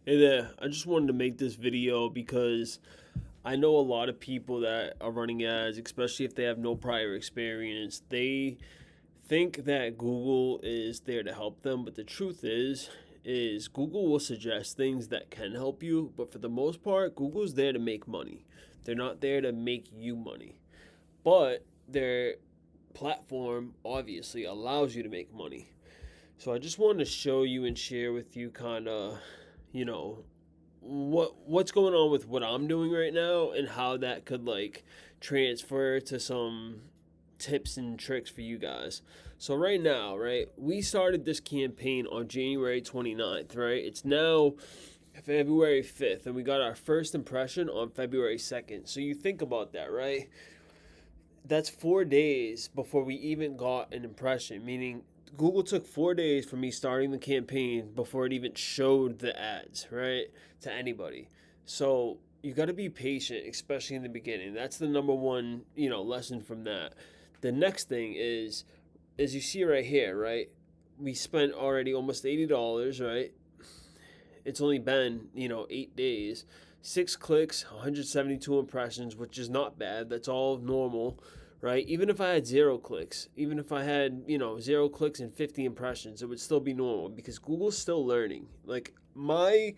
Hey there, I just wanted to make this video because I know a lot of people that are running ads, especially if they have no prior experience. They think that Google is there to help them, but the truth is Google will suggest things that can help you, but for the most part, Google's there to make money. They're not there to make you money. But their platform obviously allows you to make money. So I just wanted to show you and share with you kind of, you know, what's going on with what I'm doing right now and how that could like transfer to some tips and tricks for you guys. So right now, right, we started this campaign on January 29th, right? It's now February 5th and we got our first impression on February 2nd. So you think about that, right? That's 4 days before we even got an impression, meaning Google took 4 days from me starting the campaign before it even showed the ads, right, to anybody. So you got to be patient, especially in the beginning. That's the number one, lesson from that. The next thing is, as you see right here, right, we spent already almost $80, right? It's only been, 8 days. 6 clicks, 172 impressions, which is not bad. That's all normal, right? Even if I had 0 clicks, even if I had, 0 clicks and 50 impressions, it would still be normal because Google's still learning. Like, my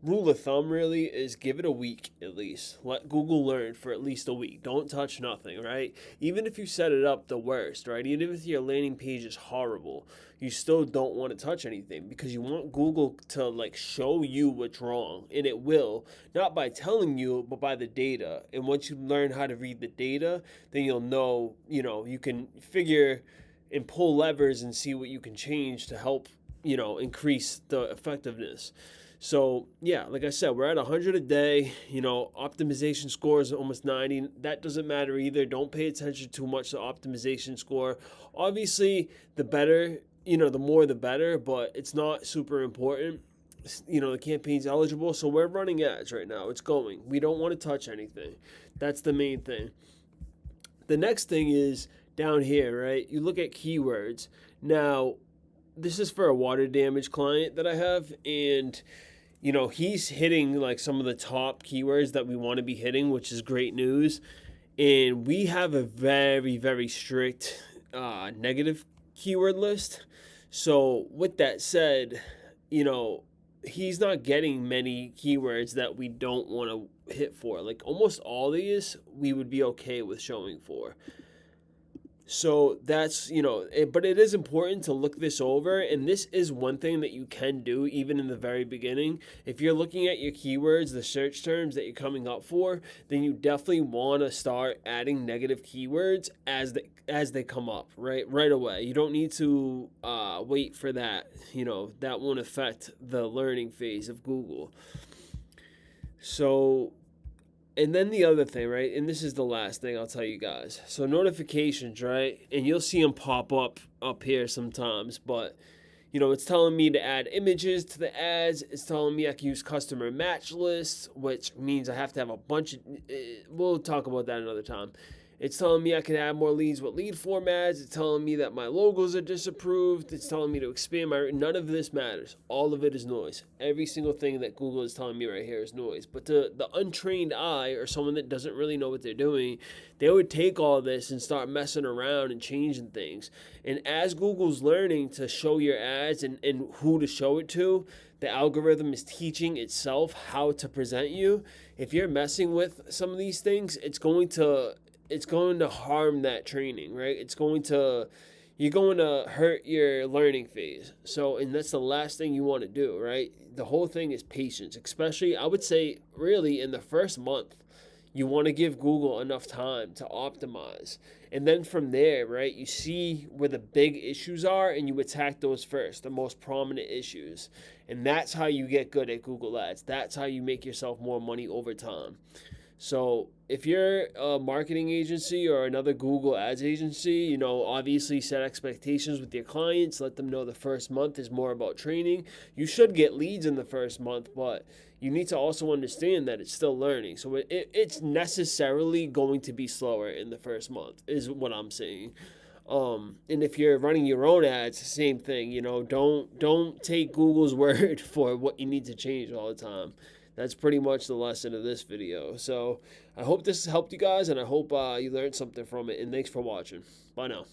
rule of thumb really is give it a week at least. Let Google learn for at least a week. Don't touch nothing, right? Even if you set it up the worst, right? Even if your landing page is horrible, you still don't want to touch anything because you want Google to like show you what's wrong, and it will, not by telling you, but by the data. And once you learn how to read the data, then you'll know, you can figure and pull levers and see what you can change to help, increase the effectiveness. So yeah, like I said, we're at 100 a day. Optimization score is almost 90. That doesn't matter either. Don't pay attention too much to optimization score. Obviously, the better, the more the better, but it's not super important. The campaign's eligible, so we're running ads right now. It's going. We don't want to touch anything. That's the main thing. The next thing is down here, right? You look at keywords. Now, this is for a water damage client that I have, and he's hitting like some of the top keywords that we want to be hitting, which is great news. And we have a very, very strict negative keyword list. So, with that said, he's not getting many keywords that we don't want to hit for. Like, almost all these we would be okay with showing for. So that's, but it is important to look this over. And this is one thing that you can do even in the very beginning. If you're looking at your keywords, the search terms that you're coming up for, then you definitely want to start adding negative keywords as they come up, right away. You don't need to wait for that. That won't affect the learning phase of Google. So, and then the other thing, right? And this is the last thing I'll tell you guys. So notifications, right? And you'll see them pop up here sometimes, but it's telling me to add images to the ads. It's telling me I can use customer match lists, which means I have to have a bunch of. We'll talk about that another time. It's telling me I can add more leads with lead formats. It's telling me that my logos are disapproved. It's telling me to expand my. None of this matters. All of it is noise. Every single thing that Google is telling me right here is noise. But to the untrained eye or someone that doesn't really know what they're doing, they would take all this and start messing around and changing things. And as Google's learning to show your ads and who to show it to, the algorithm is teaching itself how to present you. If you're messing with some of these things, it's going to harm that training, right? You're going to hurt your learning phase. So, and that's the last thing you want to do, right? The whole thing is patience, especially I would say really in the first month. You want to give Google enough time to optimize. And then from there, right, you see where the big issues are and you attack those first, the most prominent issues. And that's how you get good at Google Ads. That's how you make yourself more money over time. So if you're a marketing agency or another Google Ads agency, obviously set expectations with your clients. Let them know the first month is more about training. You should get leads in the first month, but you need to also understand that it's still learning. So it's necessarily going to be slower in the first month, is what I'm saying. And if you're running your own ads, same thing. Don't take Google's word for what you need to change all the time. That's pretty much the lesson of this video. So I hope this helped you guys, and I hope you learned something from it. And thanks for watching. Bye now.